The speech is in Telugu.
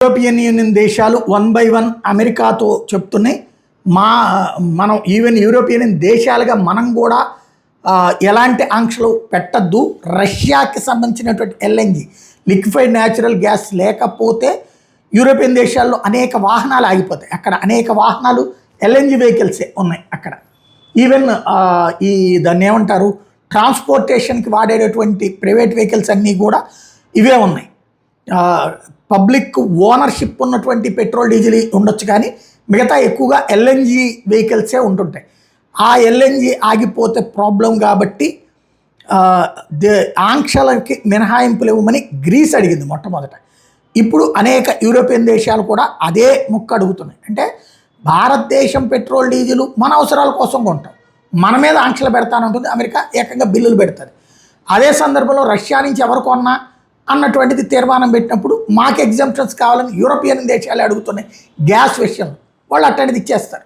యూరోపియన్ యూనియన్ దేశాలు 1 by 1 అమెరికాతో చెప్తున్నాయి. మనం ఈవెన్ యూరోపియన్ దేశాలుగా మనం కూడా ఎలాంటి ఆంక్షలు పెట్టద్దు. రష్యాకి సంబంధించినటువంటి ఎల్ఎన్జి లిక్విఫైడ్ న్యాచురల్ గ్యాస్ లేకపోతే యూరోపియన్ దేశాల్లో అనేక వాహనాలు ఆగిపోతాయి. అక్కడ అనేక వాహనాలు ఎల్ఎన్జి వెహికల్సే ఉన్నాయి. అక్కడ ఈవెన్ ఈ దాన్ని ఏమంటారు ట్రాన్స్పోర్టేషన్కి వాడేటటువంటి ప్రైవేట్ వెహికల్స్ అన్నీ కూడా ఇవే ఉన్నాయి. పబ్లిక్ ఓనర్షిప్ ఉన్నటువంటి పెట్రోల్ డీజిల్ ఉండొచ్చు, కానీ మిగతా ఎక్కువగా ఎల్ఎన్జి వెహికల్సే ఉంటుంటాయి. ఆ ఎల్ఎన్జి ఆగిపోతే ప్రాబ్లం కాబట్టి ఆంక్షలకి మినహాయింపులు ఇవ్వమని గ్రీస్ అడిగింది మొట్టమొదట. ఇప్పుడు అనేక యూరోపియన్ దేశాలు కూడా అదే ముక్క అడుగుతున్నాయి. అంటే భారతదేశం పెట్రోల్ డీజిల్ మన అవసరాల కోసం కొంటాం, మన మీద ఆంక్షలు పెడతానంటుంది అమెరికా, ఏకంగా బిల్లులు పెడుతుంది. అదే సందర్భంలో రష్యా నుంచి ఎవరు కొన్నా అన్నటువంటిది తీర్మానం పెట్టినప్పుడు మాకు ఎగ్జామ్షన్స్ కావాలని యూరోపియన్ దేశాలు అడుగుతున్నాయి. గ్యాస్ విషయంలో వాళ్ళు అట్టడిది ఇచ్చేస్తారు.